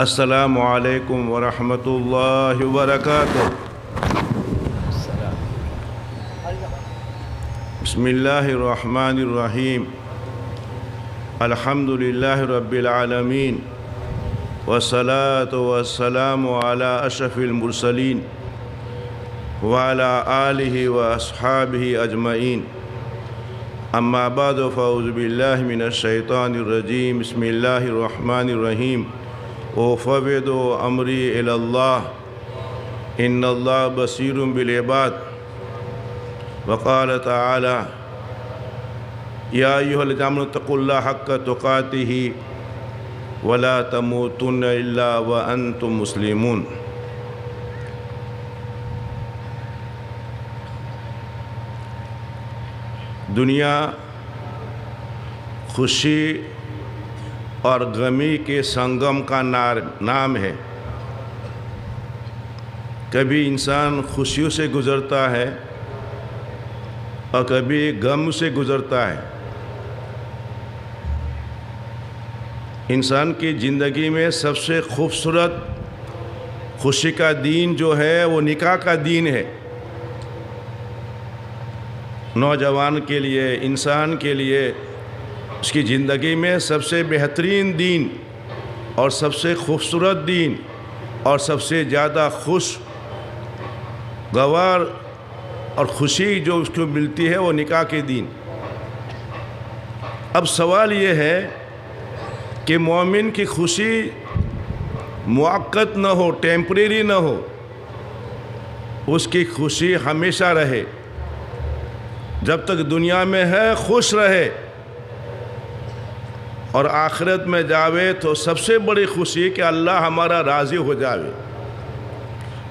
السلام علیکم ورحمۃ اللہ وبرکاتہ۔ بسم اللہ الرحمن الرحیم۔ الحمد للہ رب العالمین والصلاة والسلام علی اشرف المرسلین وعلی آلہ واصحابہ اجمعین۔ اما بعد فاعوذ باللہ من الشیطان الرجیم۔ بسم اللہ الرحمن الرحیم۔ وفوض امری الی اللہ ان اللہ بصیر بالعباد۔ وقال تعالی یا ایھا الذین آمنوا اتقوا اللہ حق تقاتہ ولا تموتن الا وانتم مسلمون۔ دنیا خوشی اور غمی کے سنگم کا نام ہے۔ کبھی انسان خوشیوں سے گزرتا ہے اور کبھی غم سے گزرتا ہے۔ انسان کی زندگی میں سب سے خوبصورت خوشی کا دن جو ہے وہ نکاح کا دن ہے۔ نوجوان کے لیے، انسان کے لیے اس کی زندگی میں سب سے بہترین دن اور سب سے خوبصورت دن اور سب سے زیادہ خوشگوار اور خوشی جو اس کو ملتی ہے وہ نکاح کے دن۔ اب سوال یہ ہے کہ مومن کی خوشی مؤقت نہ ہو، ٹیمپریری نہ ہو، اس کی خوشی ہمیشہ رہے، جب تک دنیا میں ہے خوش رہے، اور آخرت میں جاوے تو سب سے بڑی خوشی کہ اللہ ہمارا راضی ہو جاوے۔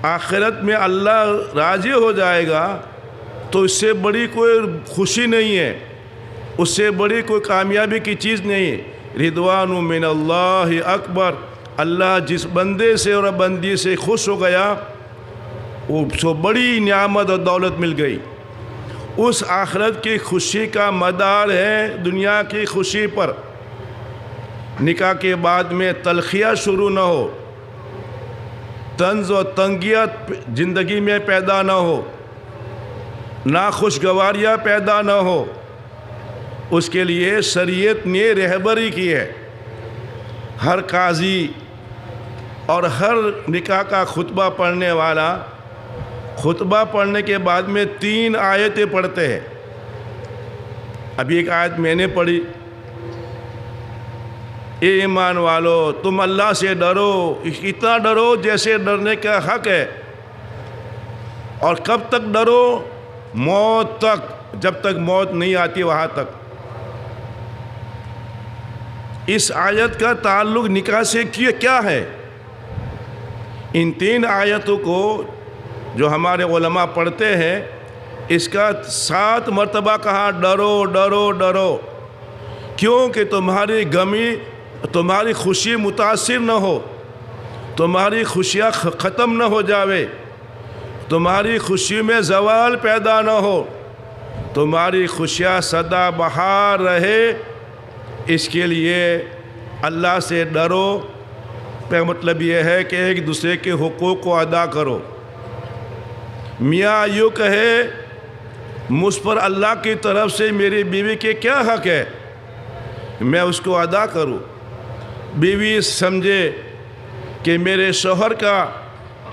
آخرت میں اللہ راضی ہو جائے گا تو اس سے بڑی کوئی خوشی نہیں ہے، اس سے بڑی کوئی کامیابی کی چیز نہیں ہے۔ رضوان من اللہ اکبر۔ اللہ جس بندے سے اور بندی سے خوش ہو گیا وہ سو بڑی نعمت اور دولت مل گئی۔ اس آخرت کی خوشی کا مدار ہے دنیا کی خوشی پر۔ نکاح کے بعد میں تلخیاں شروع نہ ہو، طنز و تنگیت زندگی میں پیدا نہ ہو، ناخوشگواریاں پیدا نہ ہو، اس کے لیے شریعت نے رہبری کی ہے۔ ہر قاضی اور ہر نکاح کا خطبہ پڑھنے والا خطبہ پڑھنے کے بعد میں 3 آیتیں پڑھتے ہیں۔ ابھی ایک آیت میں نے پڑھی، اے ایمان والو تم اللہ سے ڈرو، اتنا ڈرو جیسے ڈرنے کا حق ہے، اور کب تک ڈرو؟ موت تک، جب تک موت نہیں آتی وہاں تک۔ اس آیت کا تعلق نکاح سے کیا ہے؟ ان 3 آیتوں کو جو ہمارے علماء پڑھتے ہیں، اس کا 7 مرتبہ کہا ڈرو ڈرو ڈرو، کیونکہ تمہاری خوشی متاثر نہ ہو، تمہاری خوشیاں ختم نہ ہو جاوے، تمہاری خوشی میں زوال پیدا نہ ہو، تمہاری خوشیاں سدا بہار رہے۔ اس کے لیے اللہ سے ڈرو کا مطلب یہ ہے کہ ایک دوسرے کے حقوق کو ادا کرو۔ میاں یوں کہے مجھ پر اللہ کی طرف سے میری بیوی کے کیا حق ہے، میں اس کو ادا کروں۔ بیوی سمجھے کہ میرے شوہر کا،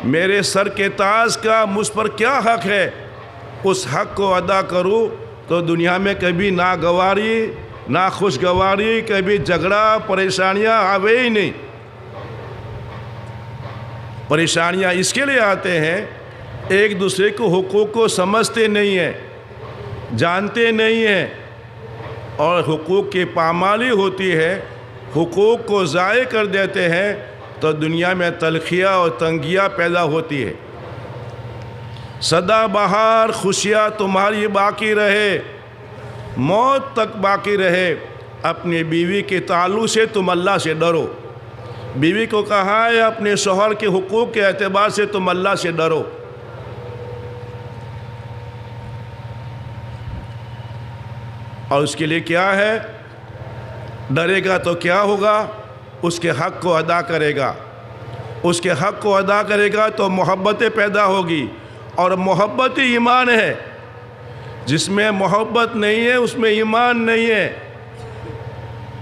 میرے سر کے تاج کا مجھ پر کیا حق ہے، اس حق کو ادا کروں تو دنیا میں کبھی ناگواری، ناخوشگواری، کبھی جھگڑا، پریشانیاں آوے ہی نہیں۔ پریشانیاں اس کے لیے آتے ہیں ایک دوسرے کو حقوق کو سمجھتے نہیں ہیں، جانتے نہیں ہیں، اور حقوق کی پامالی ہوتی ہے، حقوق کو ضائع کر دیتے ہیں تو دنیا میں تلخیاں اور تنگیاں پیدا ہوتی ہے۔ سدا بہار خوشیاں تمہاری باقی رہے، موت تک باقی رہے۔ اپنی بیوی کے تعلق سے تم اللہ سے ڈرو۔ بیوی کو کہا ہے اپنے شوہر کے حقوق کے اعتبار سے تم اللہ سے ڈرو۔ اور اس کے لیے کیا ہے؟ ڈرے گا تو کیا ہوگا؟ اس کے حق کو ادا کرے گا۔ اس کے حق کو ادا کرے گا تو محبتیں پیدا ہوگی، اور محبت ہی ایمان ہے۔ جس میں محبت نہیں ہے اس میں ایمان نہیں ہے۔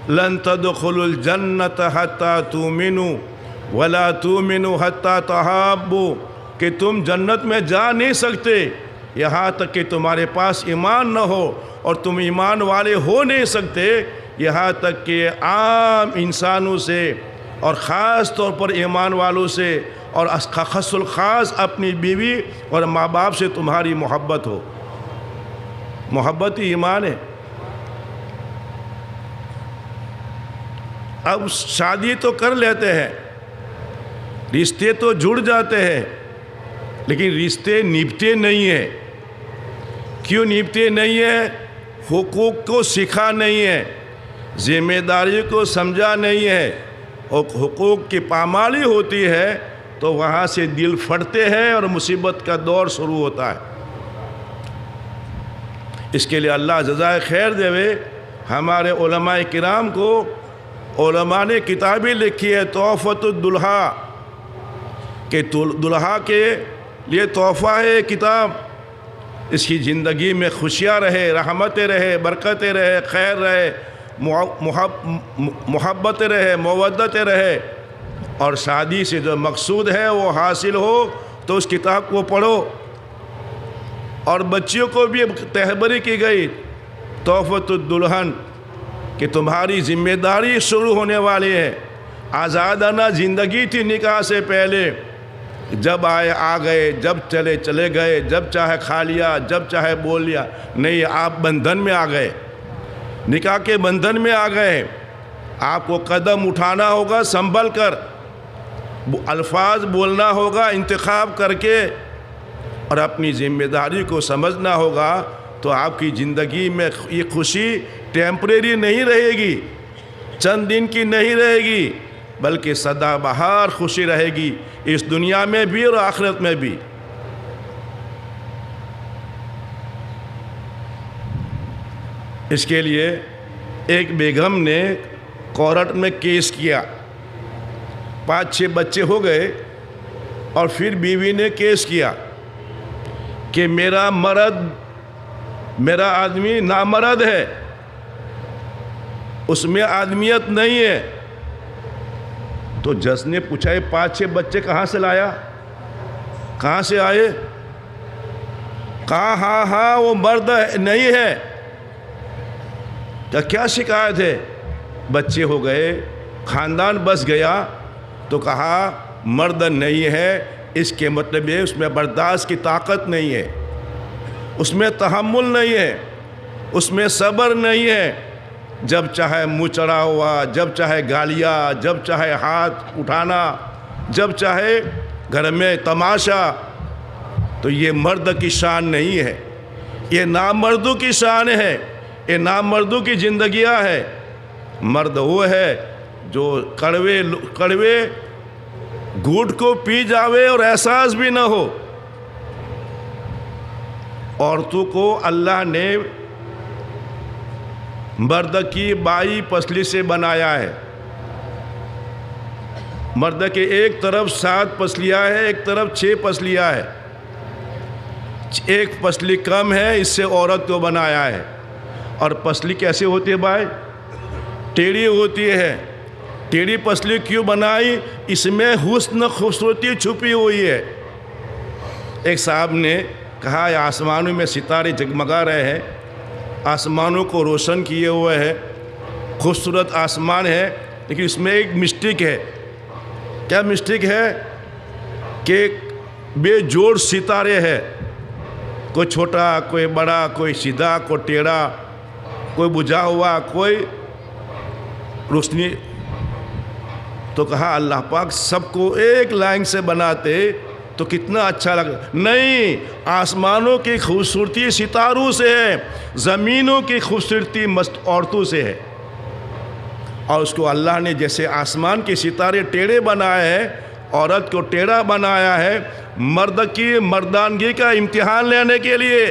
لن تدخلوا الجنت حتی تؤمنوا ولا تؤمنوا حتی تحابوا، کہ تم جنت میں جا نہیں سکتے یہاں تک کہ تمہارے پاس ایمان نہ ہو، اور تم ایمان والے ہو نہیں سکتے یہاں تک کہ عام انسانوں سے اور خاص طور پر ایمان والوں سے اور خاص الخاص اپنی بیوی اور ماں باپ سے تمہاری محبت ہو۔ محبت ہی ایمان ہے۔ اب شادی تو کر لیتے ہیں، رشتے تو جڑ جاتے ہیں، لیکن رشتے نبھتے نہیں ہیں۔ کیوں نبھتے نہیں ہیں؟ حقوق کو سیکھا نہیں ہے، ذمہ داری کو سمجھا نہیں ہے، اور حقوق کی پامالی ہوتی ہے تو وہاں سے دل پھٹتے ہیں اور مصیبت کا دور شروع ہوتا ہے۔ اس کے لیے اللہ جزائے خیر دے ہمارے علماء کرام کو۔ علماء نے کتابیں لکھی ہے تحفۃ الدلہا، کہ دلہا کے لیے تحفہ ہے کتاب، اس کی زندگی میں خوشیاں رہے، رحمتیں رہے، برکتیں رہے، خیر رہے، محبت رہے، مودت رہے، اور شادی سے جو مقصود ہے وہ حاصل ہو تو اس کتاب کو پڑھو۔ اور بچیوں کو بھی تحبری کی گئی تحفۃ الدلہن، کہ تمہاری ذمہ داری شروع ہونے والی ہے۔ آزادانہ زندگی تھی نکاح سے پہلے، جب آئے آ گئے، جب چلے چلے گئے، جب چاہے کھا لیا، جب چاہے بول لیا۔ نہیں، آپ بندھن میں آ گئے، نکاح کے بندھن میں آ گئے۔ آپ کو قدم اٹھانا ہوگا سنبھل کر، الفاظ بولنا ہوگا انتخاب کر کے، اور اپنی ذمہ داری کو سمجھنا ہوگا، تو آپ کی زندگی میں یہ خوشی ٹیمپریری نہیں رہے گی، چند دن کی نہیں رہے گی، بلکہ سدا بہار خوشی رہے گی، اس دنیا میں بھی اور آخرت میں بھی۔ اس کے لیے ایک بیگم نے کورٹ میں کیس کیا، 5-6 بچے ہو گئے، اور پھر بیوی نے کیس کیا کہ میرا آدمی نامرد ہے، اس میں آدمیت نہیں ہے۔ تو جج نے پوچھا یہ 5-6 بچے کہاں سے لایا، کہاں سے آئے؟ کہا ہاں وہ مرد نہیں ہے۔ کیا شکایت ہے؟ بچے ہو گئے، خاندان بس گیا، تو کہا مرد نہیں ہے، اس کے مطلب ہے اس میں برداشت کی طاقت نہیں ہے، اس میں تحمل نہیں ہے، اس میں صبر نہیں ہے۔ جب چاہے منہ چڑھا ہوا، جب چاہے گالیاں، جب چاہے ہاتھ اٹھانا، جب چاہے گھر میں تماشا، تو یہ مرد کی شان نہیں ہے، یہ نامردوں کی شان ہے، یہ نامردوں کی زندگیاں ہے۔ مرد وہ ہے جو کڑوے گھونٹ کو پی جاوے اور احساس بھی نہ ہو۔ عورتوں کو اللہ نے مرد کی 22 پسلی سے بنایا ہے۔ مرد کے ایک طرف 7 پسلیاں ہیں، ایک طرف 6 پسلیاں ہیں، ایک پسلی کم ہے، اس سے عورت کو بنایا ہے۔ اور پسلی کیسے ہوتی ہے بھائی؟ ٹیڑھی ہوتی ہے۔ ٹیڑھی پسلی کیوں بنائی؟ اس میں حسن خوبصورتی چھپی ہوئی ہے۔ ایک صاحب نے کہا یہ آسمانوں میں ستارے جگمگا رہے ہیں، آسمانوں کو روشن کیے ہوئے ہیں، خوبصورت آسمان ہے، لیکن اس میں ایک مسٹیک ہے۔ کیا مسٹیک ہے؟ کہ بے جوڑ ستارے ہیں، کوئی چھوٹا، کوئی بڑا، کوئی سیدھا، کوئی ٹیڑھا، کوئی بجھا ہوا، کوئی روشنی۔ تو کہا اللہ پاک سب کو ایک لائن سے بناتے تو کتنا اچھا لگا۔ نہیں، آسمانوں کی خوبصورتی ستاروں سے ہے، زمینوں کی خوبصورتی مست عورتوں سے ہے۔ اور اس کو اللہ نے جیسے آسمان کے ستارے ٹیڑھے بنائے ہیں، عورت کو ٹیڑھا بنایا ہے، مرد کی مردانگی کا امتحان لینے کے لیے،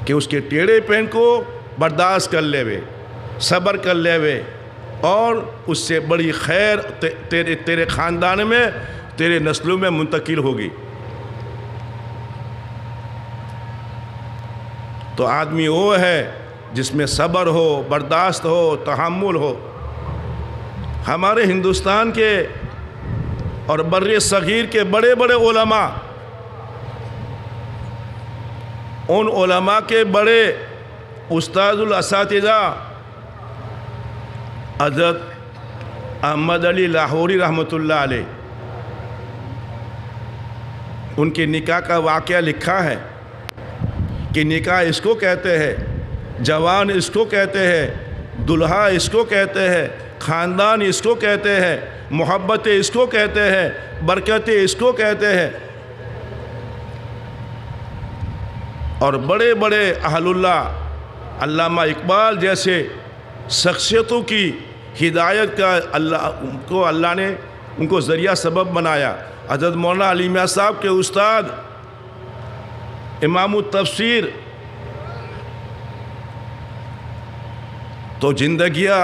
کہ اس کے ٹیڑھے پن کو برداشت کر لے وے، صبر کر لے وے، اور اس سے بڑی خیر تیرے خاندان میں، تیرے نسلوں میں منتقل ہوگی۔ تو آدمی وہ ہے جس میں صبر ہو، برداشت ہو، تحمل ہو۔ ہمارے ہندوستان کے اور بر صغیر کے بڑے بڑے علماء، ان علماء کے بڑے استاد الاساتذہ حضرت احمد علی لاہوری رحمۃ اللہ علیہ، ان کے نکاح کا واقعہ لکھا ہے کہ نکاح اس کو کہتے ہیں، جوان اس کو کہتے ہیں، دلہا اس کو کہتے ہیں، خاندان اس کو کہتے ہیں، محبتیں اس کو کہتے ہیں، برکتیں اس کو کہتے ہیں۔ اور بڑے بڑے اہل اللہ، علامہ اقبال جیسے شخصیتوں کی ہدایت کا اللہ نے ان کو ذریعہ سبب بنایا۔ حضرت مولانا علی میاں صاحب کے استاد امام التفسیر، تو زندگیاں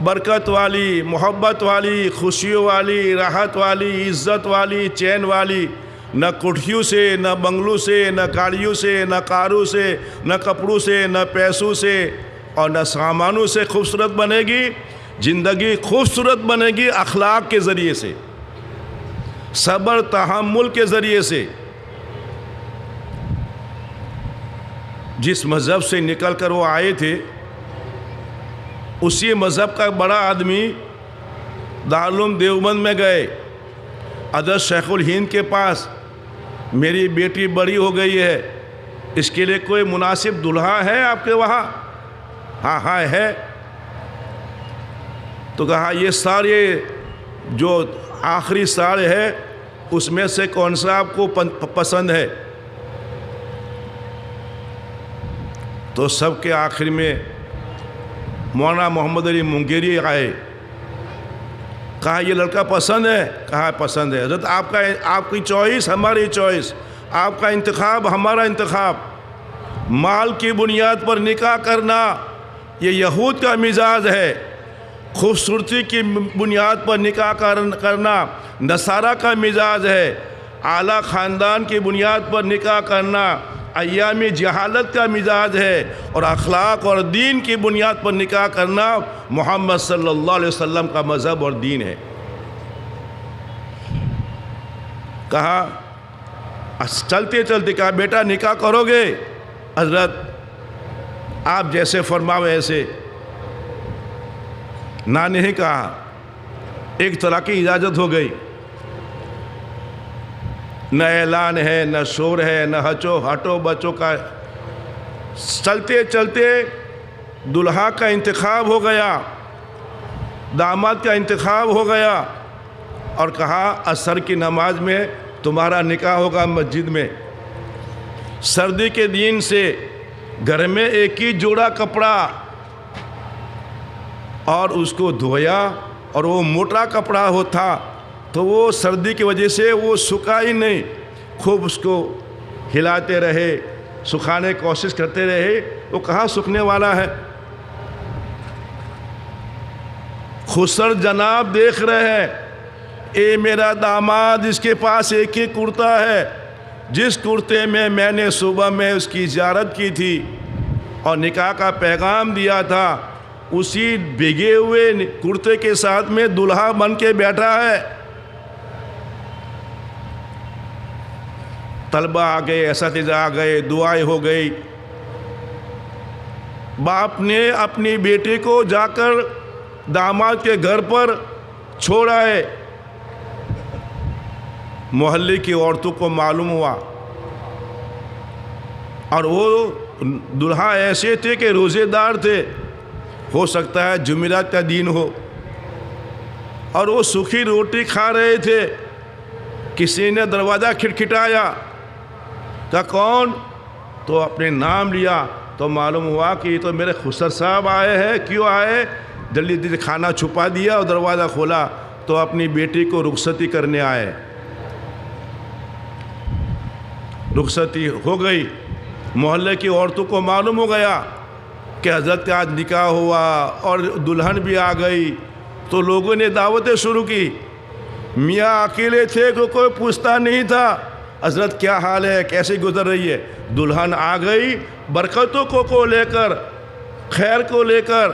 برکت والی، محبت والی، خوشیوں والی، راحت والی، عزت والی، چین والی، نہ کوٹھیوں سے، نہ بنگلوں سے، نہ گاڑیوں سے، نہ کاروں سے، نہ کپڑوں سے، نہ پیسوں سے اور نہ سامانوں سے خوبصورت بنے گی۔ زندگی خوبصورت بنے گی اخلاق کے ذریعے سے، صبر تحمل کے ذریعے سے۔ جس مذہب سے نکل کر وہ آئے تھے، اسی مذہب کا بڑا آدمی دارالعلوم دیوبند میں گئے، حضرت شیخ الہند کے پاس، میری بیٹی بڑی ہو گئی ہے، اس کے لیے کوئی مناسب دلہا ہے آپ کے وہاں؟ ہاں ہے۔ تو کہا یہ سارے جو آخری سال ہے اس میں سے کون سا آپ کو پسند ہے؟ تو سب کے آخر میں مولانا محمد علی منگیری آئے، کہا یہ لڑکا پسند ہے؟ کہا پسند ہے۔ حضرت آپ کی چوائس ہماری چوائس، آپ کا انتخاب ہمارا انتخاب۔ مال کی بنیاد پر نکاح کرنا یہ یہود کا مزاج ہے، خوبصورتی کی بنیاد پر نکاح کرنا نصارہ کا مزاج ہے، اعلیٰ خاندان کی بنیاد پر نکاح کرنا ایامی جہالت کا مزاج ہے، اور اخلاق اور دین کی بنیاد پر نکاح کرنا محمد صلی اللہ علیہ وسلم کا مذہب اور دین ہے۔ کہا چلتے چلتے کہا بیٹا نکاح کرو گے؟ حضرت آپ جیسے فرماوے ایسے۔ نہ نہیں کہا، ایک طرح کی اجازت ہو گئی، نہ اعلان ہے، نہ شور ہے، نہ ہٹو بچوں کا۔ چلتے چلتے دلہا کا انتخاب ہو گیا، داماد کا انتخاب ہو گیا، اور کہا عصر کی نماز میں تمہارا نکاح ہوگا مسجد میں۔ سردی کے دن سے گھر میں ایک ہی جوڑا کپڑا، اور اس کو دھویا، اور وہ موٹا کپڑا ہوتا تو وہ سردی کی وجہ سے وہ سکھا ہی نہیں، خوب اس کو ہلاتے رہے، سکھانے کی کوشش کرتے رہے، وہ کہاں سکھنے والا ہے۔ خسر جناب دیکھ رہے ہیں، اے میرا داماد، اس کے پاس ایک ہی کرتا ہے، جس کرتے میں میں نے صبح میں اس کی زیارت کی تھی اور نکاح کا پیغام دیا تھا، اسی بھیگے ہوئے کرتے کے ساتھ میں دلہا بن کے بیٹھا ہے۔ طلبہ آ گئے، اساتذہ آ گئے، دعائیں ہو گئی۔ باپ نے اپنی بیٹی کو جا کر داماد کے گھر پر چھوڑا ہے۔ محلے کی عورتوں کو معلوم ہوا، اور وہ دلہا ایسے تھے کہ روزے دار تھے، ہو سکتا ہے جمعرات کا دن ہو، اور وہ سوکھی روٹی کھا رہے تھے۔ کسی نے دروازہ کھٹکھٹایا، کہا کون؟ تو اپنے نام لیا، تو معلوم ہوا کہ یہ تو میرے خسر صاحب آئے ہیں۔ کیوں آئے؟ جلدی جلدی کھانا چھپا دیا اور دروازہ کھولا تو اپنی بیٹی کو رخصتی کرنے آئے۔ رخصتی ہو گئی، محلے کی عورتوں کو معلوم ہو گیا، کہ حضرت کا آج نکاح ہوا اور دلہن بھی آ گئی، تو لوگوں نے دعوتیں شروع کی۔ میاں اکیلے تھے، کوئی پوچھتا نہیں تھا حضرت کیا حال ہے، کیسے گزر رہی ہے۔ دلہن آ گئی برکتوں کو لے کر، خیر کو لے کر،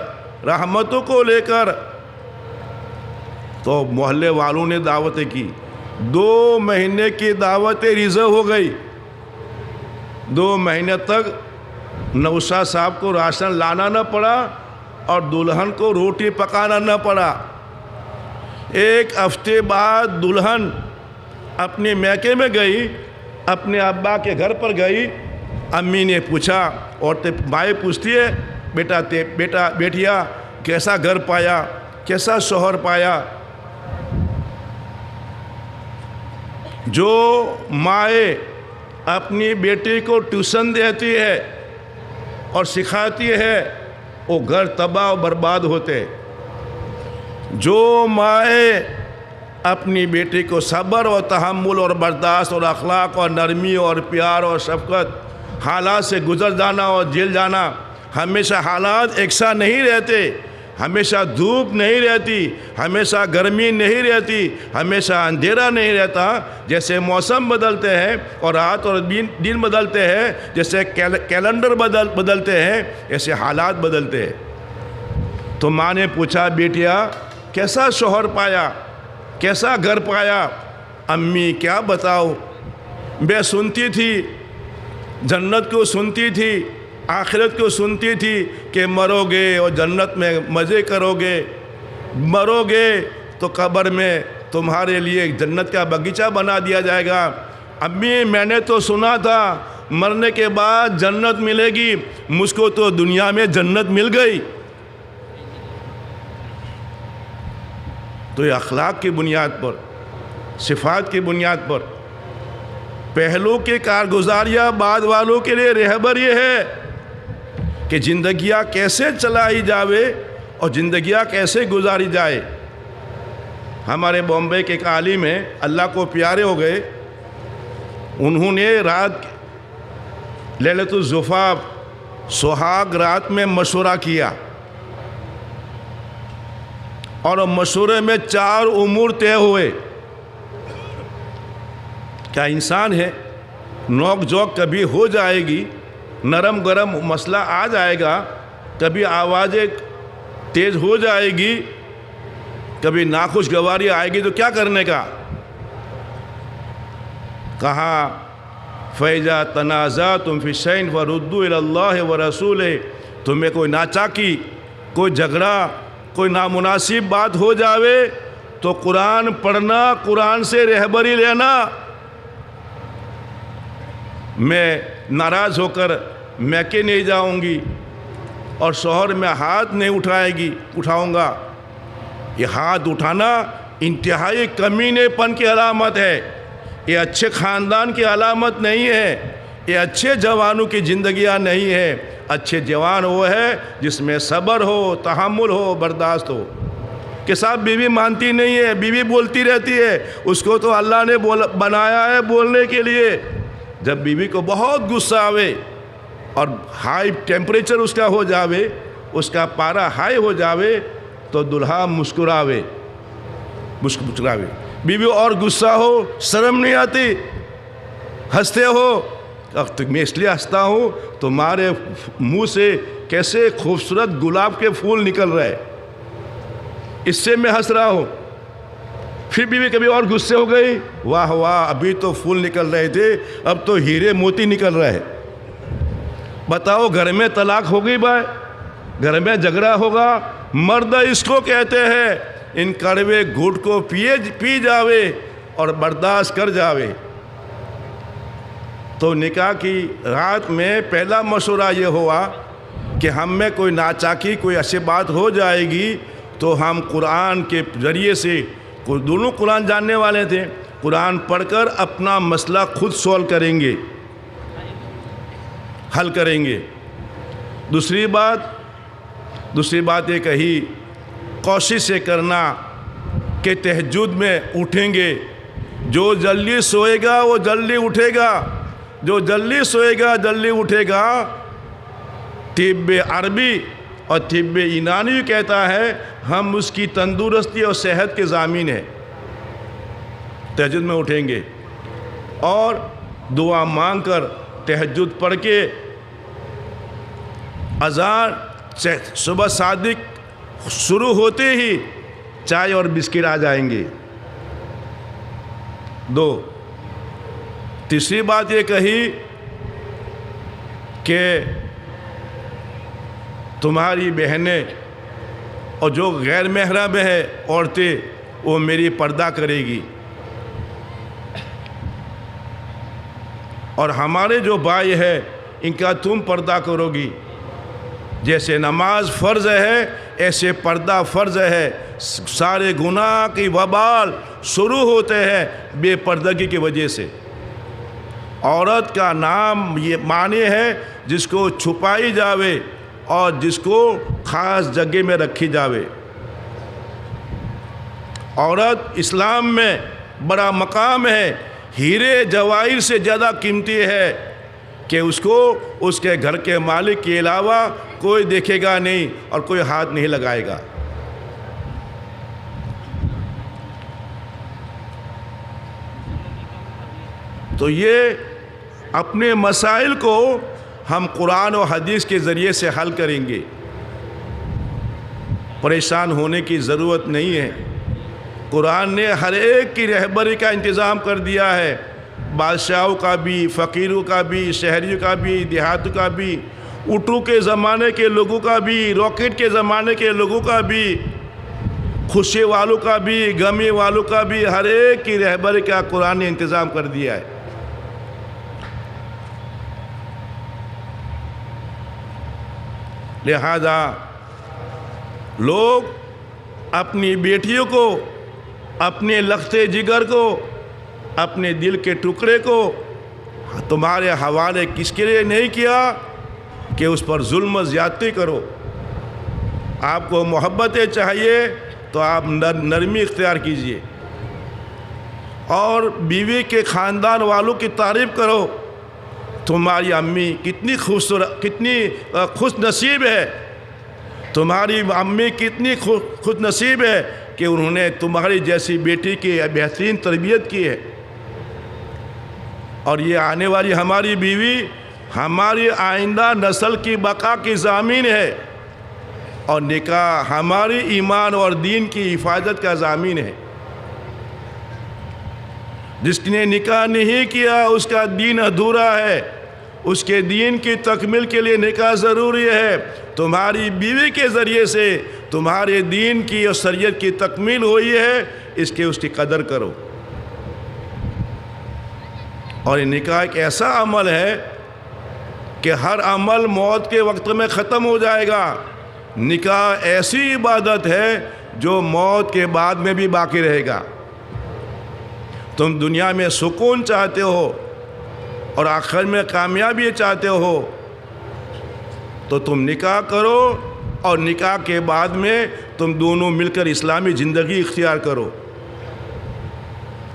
رحمتوں کو لے کر، تو محلے والوں نے دعوتیں کی۔ 2 مہینے کی دعوتیں ریزرو ہو گئی۔ 2 مہینے تک نوشاد صاحب کو راشن لانا نہ پڑا اور دلہن کو روٹی پکانا نہ پڑا۔ 1 ہفتے بعد دلہن اپنے میکے میں گئی، اپنے ابا کے گھر پر گئی۔ امی نے پوچھا، عورتیں مائیں پوچھتی ہے، بیٹیا کیسا گھر پایا، کیسا شوہر پایا۔ جو مائیں اپنی بیٹی کو ٹیوشن دیتی ہے اور سکھاتی ہے، وہ گھر تباہ و برباد ہوتے۔ جو مائیں اپنی بیٹی کو صبر اور تحمل اور برداشت اور اخلاق اور نرمی اور پیار اور شفقت، حالات سے گزر جانا اور جھیل جانا، ہمیشہ حالات یکساں نہیں رہتے، ہمیشہ دھوپ نہیں رہتی، ہمیشہ گرمی نہیں رہتی، ہمیشہ اندھیرا نہیں رہتا۔ جیسے موسم بدلتے ہیں اور رات اور دن بدلتے ہیں، جیسے کیلنڈر بدلتے ہیں، ایسے حالات بدلتے ہیں۔ تو ماں نے پوچھا، بیٹیا کیسا شوہر پایا، کیسا گھر پایا؟ امی کیا بتاؤ، میں سنتی تھی، جنت کو سنتی تھی، آخرت کو سنتی تھی کہ مرو گے اور جنت میں مزے کرو گے، مرو گے تو قبر میں تمہارے لیے ایک جنت کا باغیچہ بنا دیا جائے گا۔ امی میں نے تو سنا تھا مرنے کے بعد جنت ملے گی، مجھ کو تو دنیا میں جنت مل گئی۔ تو یہ اخلاق کی بنیاد پر، صفات کی بنیاد پر پہلو کی کارگزاریاں بعد والوں کے لیے رہبر یہ ہے کہ زندگیاں کیسے چلائی جاوے اور زندگیاں کیسے گزاری جائے۔ ہمارے بامبے کے ایک عالم ہیں، اللہ کو پیارے ہو گئے، انہوں نے رات لیلۃ الزفاف، سہاگ رات میں مشورہ کیا، اور مشورے میں 4 امور طے ہوئے۔ کیا انسان ہے، نوک جھوک کبھی ہو جائے گی، نرم گرم مسئلہ آ جائے گا، کبھی آوازیں تیز ہو جائے گی، کبھی ناخوشگواری آئے گی، تو کیا کرنے کا؟ کہا فَإِذَا تَنَازَعْتُمْ فِي شَيْءٍ فَرُدُّوهُ إِلَى اللَّهِ وَرَسُولِهِ۔ تمہیں کوئی ناچاکی، کوئی جھگڑا، کوئی نامناسب بات ہو جاوے تو قرآن پڑھنا، قرآن سے رہبری لینا۔ میں ناراض ہو کر میکے نہیں جاؤں گی اور شوہر میں ہاتھ نہیں اٹھاؤں گا۔ یہ ہاتھ اٹھانا انتہائی کمینے پن کی علامت ہے، یہ اچھے خاندان کی علامت نہیں ہے، یہ اچھے جوانوں کی زندگیاں نہیں ہے۔ اچھے جوان وہ ہے جس میں صبر ہو، تحمل ہو، برداشت ہو۔ کہ صاحب بیوی مانتی نہیں ہے، بیوی بولتی رہتی ہے، اس کو تو اللہ نے بنایا ہے بولنے کے لیے۔ جب بیوی کو بہت غصہ آوے اور ہائی ٹیمپریچر اس کا ہو جاوے، اس کا پارا ہائی ہو جاوے، تو دلہا مسکراوے۔ بیوی اور غصہ ہو، شرم نہیں آتی، ہنستے ہو، میں اس لیے ہنستا ہوں تمہارے منہ سے کیسے خوبصورت گلاب کے پھول نکل رہے، اس سے میں ہنس رہا ہوں۔ پھر بیوی کبھی اور غصے ہو گئی، واہ واہ ابھی تو پھول نکل رہے تھے، اب تو ہیرے موتی نکل رہے۔ بتاؤ گھر میں طلاق ہوگی بھائی، گھر میں جھگڑا ہوگا۔ مرد اس کو کہتے ہیں ان کڑوے گھوٹ کو پی جاوے اور برداشت کر جاوے۔ تو نکاح کی رات میں پہلا مشورہ یہ ہوا کہ ہم میں کوئی ناچاکی، کوئی ایسی بات ہو جائے گی تو ہم قرآن کے ذریعے سے، دونوں قرآن جاننے والے تھے، قرآن پڑھ کر اپنا مسئلہ خود سولو کریں گے، حل کریں گے۔ دوسری بات یہ کہی، کوشش یہ کرنا کہ تہجد میں اٹھیں گے۔ جو جلدی سوئے گا وہ جلدی اٹھے گا، جو جلدی سوئے گا جلدی اٹھے گا۔ طب عربی اور طب یونانی کہتا ہے ہم اس کی تندرستی اور صحت کے ضامن ہیں۔ تہجد میں اٹھیں گے اور دعا مانگ کر تہجد پڑھ کے اذان صبح صادق شروع ہوتے ہی چائے اور بسکٹ آ جائیں گے۔ تیسری بات یہ کہی کہ تمہاری بہنیں اور جو غیر محرم ہے عورتیں وہ میری پردہ کرے گی، اور ہمارے جو بھائی ہے ان کا تم پردہ کرو گی۔ جیسے نماز فرض ہے ایسے پردہ فرض ہے۔ سارے گناہ کی وبال شروع ہوتے ہیں بے پردگی کی وجہ سے۔ عورت کا نام یہ معنی ہے جس کو چھپائی جاوے اور جس کو خاص جگہ میں رکھی جاوے۔ عورت اسلام میں بڑا مقام ہے، ہیرے جواہر سے زیادہ قیمتی ہے کہ اس کو اس کے گھر کے مالک کے علاوہ کوئی دیکھے گا نہیں اور کوئی ہاتھ نہیں لگائے گا۔ تو یہ اپنے مسائل کو ہم قرآن و حدیث کے ذریعے سے حل کریں گے، پریشان ہونے کی ضرورت نہیں ہے۔ قرآن نے ہر ایک کی رہبری کا انتظام کر دیا ہے، بادشاہوں کا بھی، فقیروں کا بھی، شہریوں کا بھی، دیہاتوں کا بھی، اٹو کے زمانے کے لوگوں کا بھی، راکٹ کے زمانے کے لوگوں کا بھی، خوشی والوں کا بھی، غمی والوں کا بھی، ہر ایک کی رہبری کا قرآن نے انتظام کر دیا ہے۔ لہذا لوگ اپنی بیٹیوں کو، اپنے لختے جگر کو، اپنے دل کے ٹکڑے کو تمہارے حوالے کس کے لیے نہیں کیا کہ اس پر ظلم و زیادتی کرو۔ آپ کو محبتیں چاہیے تو آپ نرمی اختیار کیجئے اور بیوی کے خاندان والوں کی تعریف کرو۔ تمہاری امی کتنی خوبصورت، کتنی خوش نصیب ہے، تمہاری امی کتنی خوش نصیب ہے کہ انہوں نے تمہاری جیسی بیٹی کی بہترین تربیت کی ہے۔ اور یہ آنے والی ہماری بیوی ہماری آئندہ نسل کی بقا کی ضامن ہے، اور نکاح ہماری ایمان اور دین کی حفاظت کا ضامن ہے۔ جس نے نکاح نہیں کیا اس کا دین ادھورا ہے، اس کے دین کی تکمیل کے لیے نکاح ضروری ہے۔ تمہاری بیوی کے ذریعے سے تمہارے دین کی اور شریعت کی تکمیل ہوئی ہے، اس کی قدر کرو۔ اور یہ نکاح ایک ایسا عمل ہے کہ ہر عمل موت کے وقت میں ختم ہو جائے گا۔ نکاح ایسی عبادت ہے جو موت کے بعد میں بھی باقی رہے گا۔ تم دنیا میں سکون چاہتے ہو اور آخر میں کامیابی چاہتے ہو تو تم نکاح کرو، اور نکاح کے بعد میں تم دونوں مل کر اسلامی زندگی اختیار کرو۔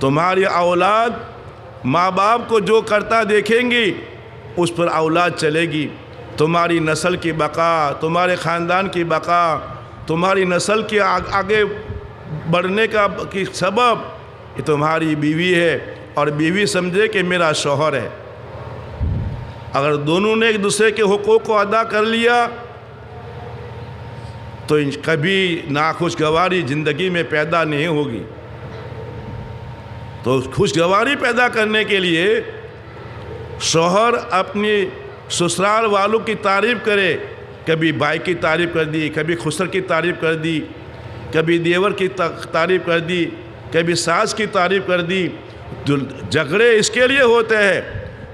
تمہاری اولاد ماں باپ کو جو کرتا دیکھیں گی اس پر اولاد چلے گی۔ تمہاری نسل کی بقا، تمہارے خاندان کی بقا، تمہاری نسل کے آگے بڑھنے کا سبب یہ تمہاری بیوی ہے، اور بیوی سمجھے کہ میرا شوہر ہے۔ اگر دونوں نے ایک دوسرے کے حقوق کو ادا کر لیا تو کبھی ناخوشگواری زندگی میں پیدا نہیں ہوگی۔ تو خوشگواری پیدا کرنے کے لیے شوہر اپنی سسرال والوں کی تعریف کرے، کبھی بھائی کی تعریف کر دی، کبھی خسر کی تعریف کر دی، کبھی دیور کی تعریف کر دی، کبھی ساس کی تعریف کر دی۔ جھگڑے اس کے لیے ہوتے ہیں،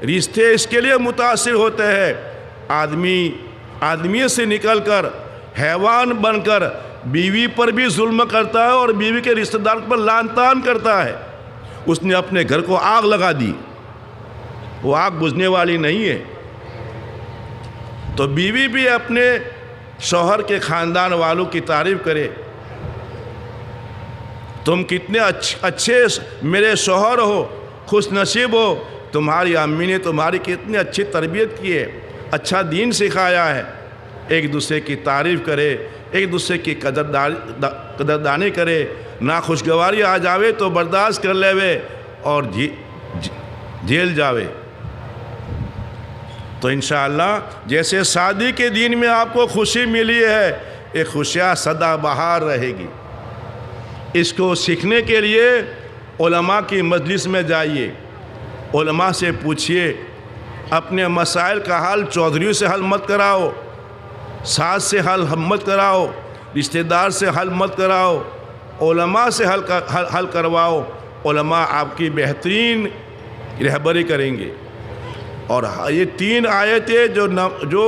رشتے اس کے لیے متاثر ہوتے ہیں۔ آدمی سے نکل کر حیوان بن کر بیوی پر بھی ظلم کرتا ہے اور بیوی کے رشتہ دار پر لعن طعن کرتا ہے۔ اس نے اپنے گھر کو آگ لگا دی، وہ آگ بجھنے والی نہیں ہے۔ تو بیوی بھی اپنے شوہر کے خاندان والوں کی تعریف کرے، تم کتنے اچھے میرے شوہر ہو، خوش نصیب ہو، تمہاری امی نے تمہاری کتنی اچھی تربیت کی ہے، اچھا دین سکھایا ہے، ایک دوسرے کی تعریف کرے، ایک دوسرے کی قدردانی کرے، ناخوشگواری آ جاوے تو برداشت کر لے اور جھیل جاوے۔ تو انشاءاللہ جیسے شادی کے دن میں آپ کو خوشی ملی ہے، یہ خوشیاں سدا بہار رہے گی۔ اس کو سیکھنے کے لیے علماء کی مجلس میں جائیے، علماء سے پوچھئے، اپنے مسائل کا حل چودھریوں سے حل مت کراؤ، ساس سے حل مت کراؤ، رشتہ دار سے حل مت کراؤ، علماء سے حل کرواؤ۔ علماء آپ کی بہترین رہبری کریں گے۔ اور یہ 3 آیتیں جو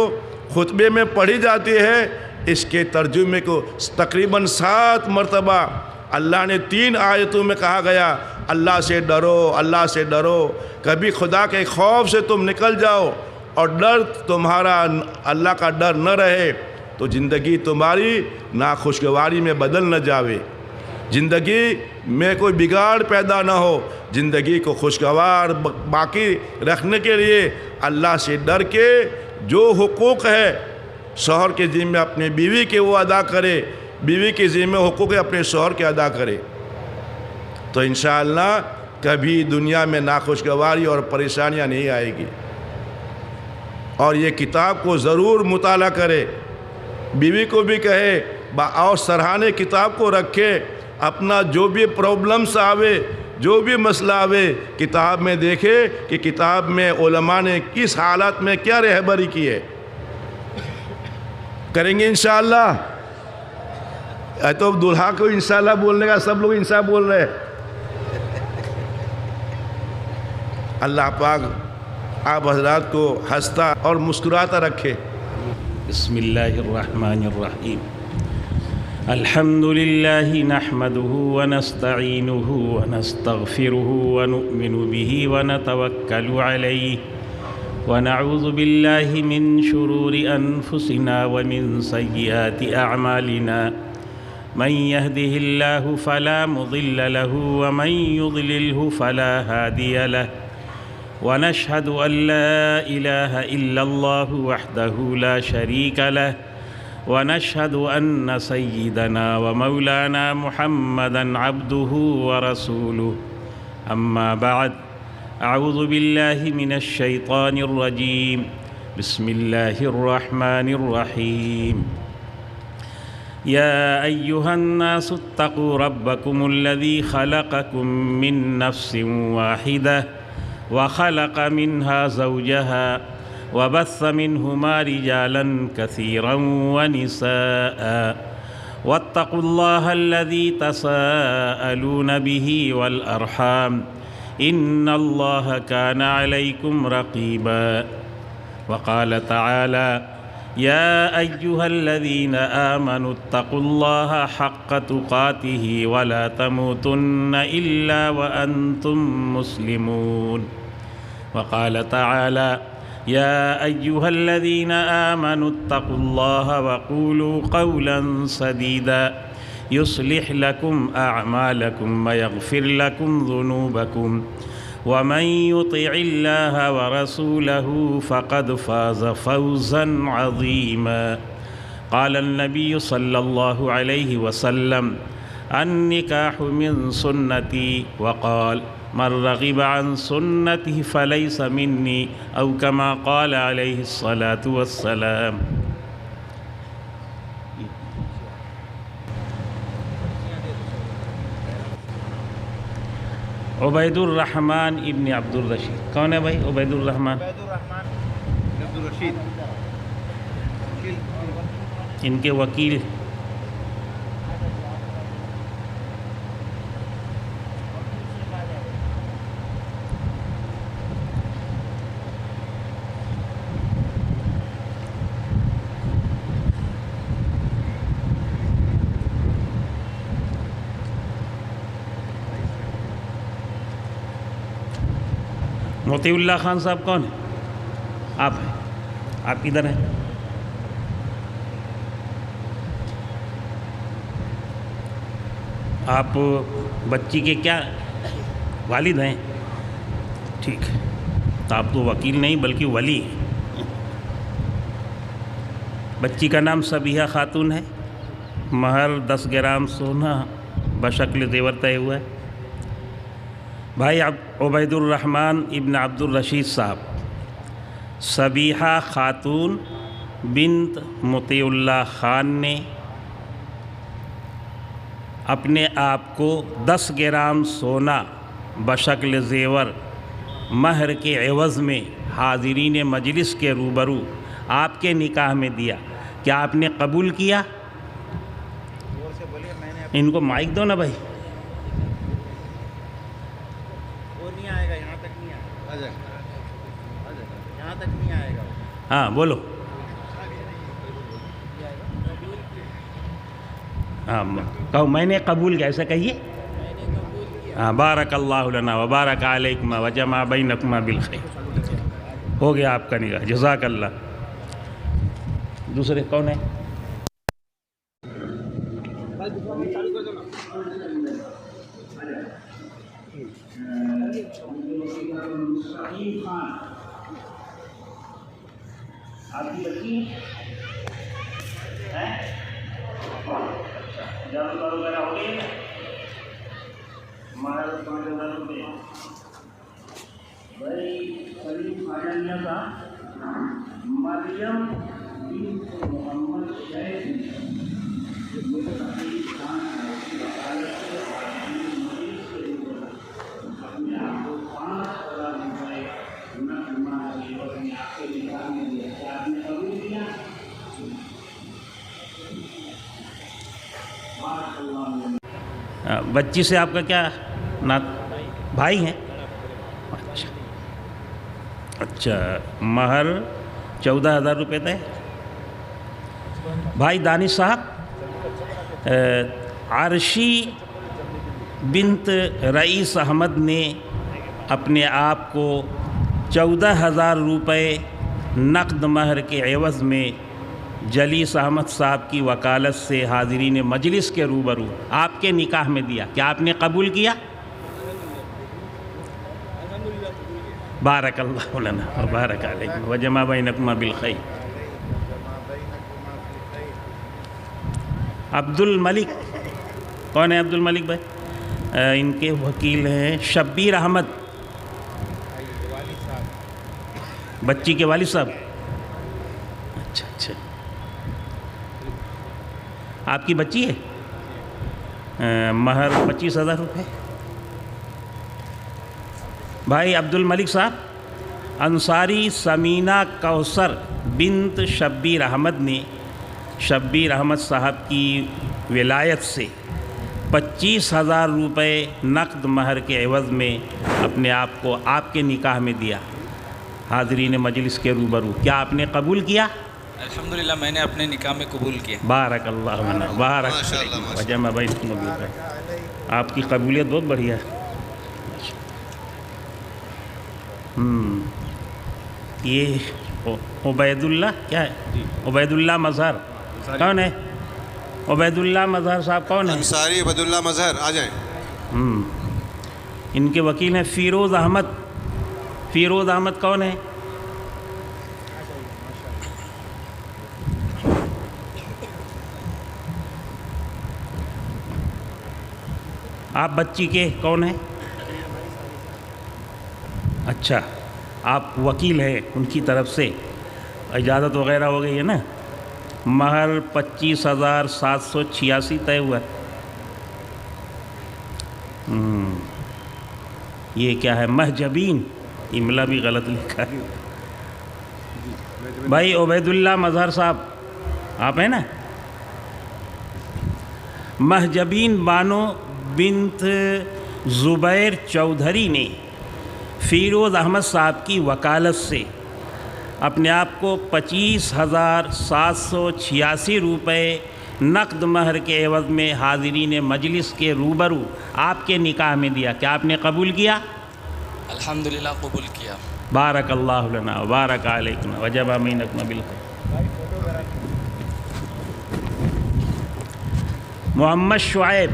خطبے میں پڑھی جاتی ہے، اس کے ترجمے کو تقریباً 7 مرتبہ اللہ نے 3 آیتوں میں کہا گیا، اللہ سے ڈرو، اللہ سے ڈرو۔ کبھی خدا کے خوف سے تم نکل جاؤ اور ڈر تمہارا اللہ کا ڈر نہ رہے تو زندگی تمہاری ناخوشگواری میں بدل نہ جاوے، زندگی میں کوئی بگاڑ پیدا نہ ہو۔ زندگی کو خوشگوار باقی رکھنے کے لیے اللہ سے ڈر کے جو حقوق ہے شوہر کے ذمہ اپنے بیوی کے وہ ادا کرے، بیوی کے ذمہ حقوق اپنے شوہر کے ادا کرے، تو انشاءاللہ کبھی دنیا میں ناخوشگواری اور پریشانیاں نہیں آئے گی۔ اور یہ کتاب کو ضرور مطالعہ کرے، بیوی کو بھی کہے اور سرہانے کتاب کو رکھے، اپنا جو بھی پرابلمس آوے، جو بھی مسئلہ آوے، کتاب میں دیکھے کہ کتاب میں علماء نے کس حالات میں کیا رہبری کی ہے۔ کریں گے انشاءاللہ؟ تو دلہا کو انشاءاللہ بولنے کا سب لوگ انشاء بول رہے ہیں۔ اللہ پاک آپ حضرات کو ہنستا اور مسکراتا رکھے۔ بسم اللہ الرحمن الرحیم۔ الحمد للہ نحمده ونستعینه ونستغفره ونؤمن به ونتوکل علیہ ونعوذ باللہ من شرور انفسنا ومن سیئات اعمالنا من يهده الله فلا مضل له ومن يضلله فلا هادي له ونشهد أن لا إله إلا الله وحده لا شريك له ونشهد أن سيدنا ومولانا محمدًا عبده ورسوله أما بعد أعوذ بالله من الشيطان الرجيم بسم الله الرحمن الرحيم يا أيها الناس اتقوا ربكم الذي خلقكم من نفس واحدة وخلق منها زوجها وبث منهما رجالا كثيرا ونساء واتقوا الله الذي تساءلون به والأرحام إن الله كان عليكم رقيبا وقال تعالى يا أيها الذين آمنوا اتقوا الله حق تقاته ولا تموتن إلا وأنتم مسلمون وقال تعالى يا أيها الذين آمنوا اتقوا الله وقولوا قولا سديدا يصلح لكم أعمالكم ويغفر لكم ذنوبكم ومن يطع الله ورسوله فقد فاز فوزا عظيما قال النبي صلى الله عليه وسلم النكاح من سنتي وقال من رغب عن سنتي فليس مني أو كما قال عليه الصلاة والسلام۔ عبید الرحمن ابن عبد الرشید کون ہے بھائی؟ عبید الرحمن عبد الرشید ان کے وکیل موتی اللہ خان صاحب کون ہیں؟ آپ ہیں، آپ کدھر ہیں؟ آپ بچی کے کیا والد ہیں؟ ٹھیک ہے، تو آپ تو وکیل نہیں بلکہ ولی ہیں۔ بچی کا نام صبیحہ خاتون ہے، مہر 10 گرام سونا بشکل زیور طے ہوا ہے۔ بھائی عبید الرحمن ابن عبد الرشید صاحب، صبیحہ خاتون بنت مطیع اللہ خان نے اپنے آپ کو 10 گرام سونا بشکل زیور مہر کے عوض میں حاضرین مجلس کے روبرو آپ کے نکاح میں دیا، کیا آپ نے قبول کیا؟ زور سے بولیے، میں نے ان کو مائک دو نا بھائی۔ وہ نہیں آئے گا، یہاں تک نہیں آئے گا، یہاں تک نہیں آئے گا۔ ہاں بولو۔ ہاں کہو میں نے قبول کیا، ایسا کہیے۔ ہاں بارک اللہ لنا وبارک علیکما وجمع بینکما بالخیر۔ ہو گیا آپ کا نکاح، جزاک اللہ۔ دوسرے کون ہے؟ آپ کی بچی ہے؟ وغیرہ ہو گئی ہے؟ مہر 5,000 روپے۔ بھائی سلیم خواجہ میاں صاحب، مریم بنت محمد شیخ اپنے آپ کو 5,000 روپے نقد مہر کے عوض میں آپ کے نکاح میں دیا، کیا آپ نے قبول کیا؟ بچی سے آپ کا کیا بھائی ہیں؟ اچھا، مہر 14,000 روپے تھے۔ بھائی دانش صاحب، عرشی بنت رئیس احمد نے اپنے آپ کو 14,000 روپے نقد مہر کے عوض میں جلیس احمد صاحب کی وکالت سے حاضرین مجلس کے روبرو آپ کے نکاح میں دیا، کیا آپ نے قبول کیا؟ بارک اللہ لنا وبارک علیکم وجمع بینکما بالخیر۔ عبد الملک، کون ہے عبد الملک بھائی؟ ان کے وکیل ہیں شبیر احمد، بچی کے والد صاحب۔ اچھا اچھا، آپ کی بچی ہے، مہر 25,000 روپے۔ بھائی عبد الملک صاحب، انصاری سمینہ کوثر بنت شبیر احمد نے شبیر احمد صاحب کی ولایت سے 25,000 روپے نقد مہر کے عوض میں اپنے آپ کو آپ کے نکاح میں دیا، حاضرین مجلس کے روبرو، کیا آپ نے قبول کیا؟ الحمدللہ میں نے اپنے نکاح میں قبول کیا۔ بارک اللہ لنا بارک علیکم وجمع بینکما بالخیر۔ آپ کی قبولیت بہت بڑھیا ہے۔ یہ عبید اللہ کیا ہے؟ عبید اللہ مظہر کون ہے؟ عبید اللہ مظہر صاحب کون ہے؟ انصاری عبید اللہ مظہر، آ جائیں۔ ان کے وکیل ہیں فیروز احمد۔ فیروز احمد کون ہے؟ آپ بچی کے کون ہیں؟ اچھا، آپ وکیل ہیں ان کی طرف سے، اجازت وغیرہ ہو گئی ہے نا؟ مہر 25,786 طے ہوا ہے۔ یہ کیا ہے؟ مہجبین، املا بھی غلط لکھا ہے۔ بھائی عبید اللہ مظہر صاحب آپ ہیں نا؟ مہجبین بانو بنت زبیر چودھری نے فیروز احمد صاحب کی وکالت سے اپنے آپ کو 25,786 روپے نقد مہر کے عوض میں حاضرین مجلس کے روبرو آپ کے نکاح میں دیا، کیا آپ نے قبول کیا؟ الحمدللہ قبول کیا۔ بارک اللہ لنا وبارک علیکم وجمع بینکما بالخیر۔ محمد شعیب،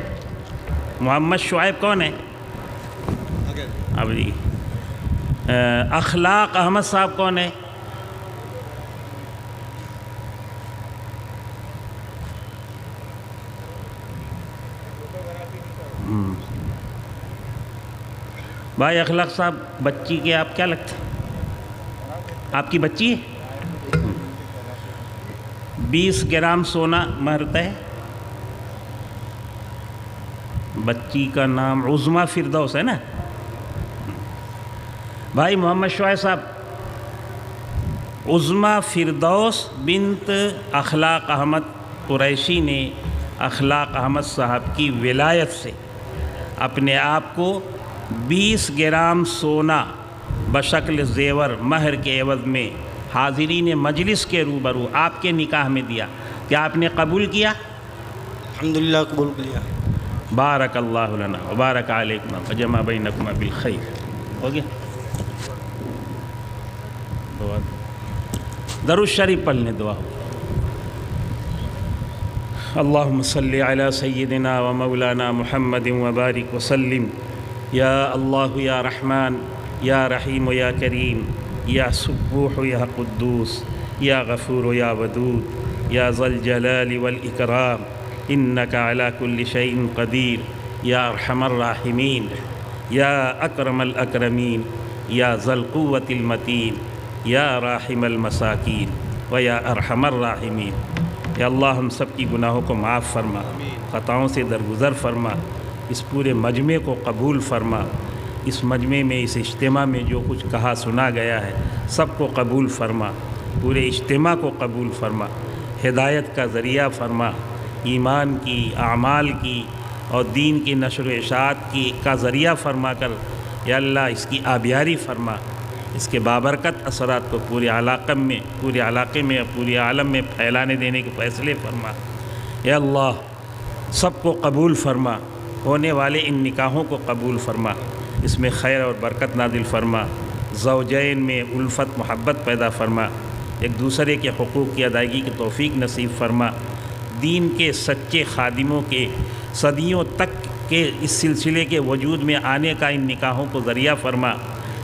محمد شعیب کون ہے؟ اب جی اخلاق احمد صاحب کون ہے؟ بھائی اخلاق صاحب، بچی کے آپ کیا لگتے ہیں؟ آپ کی بچی ہے؟ 20 گرام سونا مہر طے۔ بچی کا نام عظمیٰ فردوس ہے نا؟ بھائی محمد شعیب صاحب، عظمیٰ فردوس بنت اخلاق احمد قریشی نے اخلاق احمد صاحب کی ولایت سے اپنے آپ کو 20 گرام سونا بشکل زیور مہر کے عوض میں حاضرین مجلس کے روبرو آپ کے نکاح میں دیا۔ کیا آپ نے قبول کیا؟ الحمدللہ قبول کیا۔ بارک اللہ لنا وبارک علیکم وجمع بینکما بالخیر۔ ہو گیا؟ دعا درود شریف پڑھ لیں، دعا ہو۔ اللہم صلی علی سیدنا و مولانا محمد وبارک وسلم۔ یا اللہ یا رحمن یا رحیم یا کریم یا سبوح یا قدوس یا غفور یا ودود یا ذا الجلال والاکرام انکا علی کل شیء قدیر یا ارحم الراحمین یا اکرم الاکرمین یا ذا القوة المتین یا راحم المساکین و یا ارحم الراحمین۔ یا اللہ ہم سب کی گناہوں کو معاف فرما، خطاؤں سے درگزر فرما، اس پورے مجمع کو قبول فرما، اس مجمع میں اس اجتماع میں جو کچھ کہا سنا گیا ہے سب کو قبول فرما، پورے اجتماع کو قبول فرما، ہدایت کا ذریعہ فرما، ایمان کی، اعمال کی اور دین کی نشر و اشاعت کی کا ذریعہ فرما کر یا اللہ اس کی آبیاری فرما، اس کے بابرکت اثرات کو پورے علاقے میں پورے عالم میں پھیلانے دینے کے فیصلے فرما۔ یا اللہ سب کو قبول فرما، ہونے والے ان نکاحوں کو قبول فرما، اس میں خیر اور برکت نازل فرما، زوجین میں الفت محبت پیدا فرما، ایک دوسرے کے حقوق کی ادائیگی کی توفیق نصیب فرما، دین کے سچے خادموں کے صدیوں تک کے اس سلسلے کے وجود میں آنے کا ان نکاحوں کو ذریعہ فرما،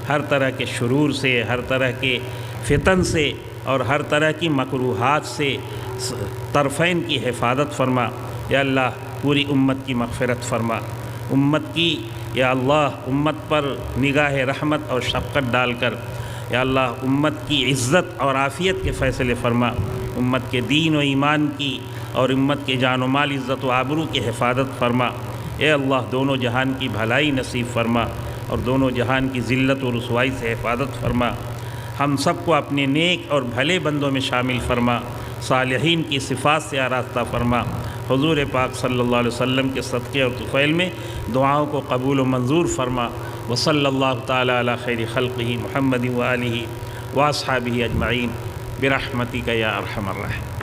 ہر طرح کے شرور سے، ہر طرح کے فتن سے اور ہر طرح کی مکروہات سے طرفین کی حفاظت فرما۔ یا اللہ پوری امت کی مغفرت فرما، امت کی یا اللہ امت پر نگاہ رحمت اور شفقت ڈال کر یا اللہ امت کی عزت اور عافیت کے فیصلے فرما، امت کے دین و ایمان کی اور امت کے جان و مال عزت و آبرو کی حفاظت فرما۔ اے اللہ دونوں جہان کی بھلائی نصیب فرما اور دونوں جہان کی ذلت و رسوائی سے حفاظت فرما، ہم سب کو اپنے نیک اور بھلے بندوں میں شامل فرما، صالحین کی صفات سے آراستہ فرما، حضور پاک صلی اللہ علیہ وسلم کے صدقے اور طفیل میں دعاؤں کو قبول و منظور فرما۔ وصلی اللہ تعالی علی خیر خلقہ محمد وآلہ واصحابہ اجمعین برحمتک یا ارحم الراحمین۔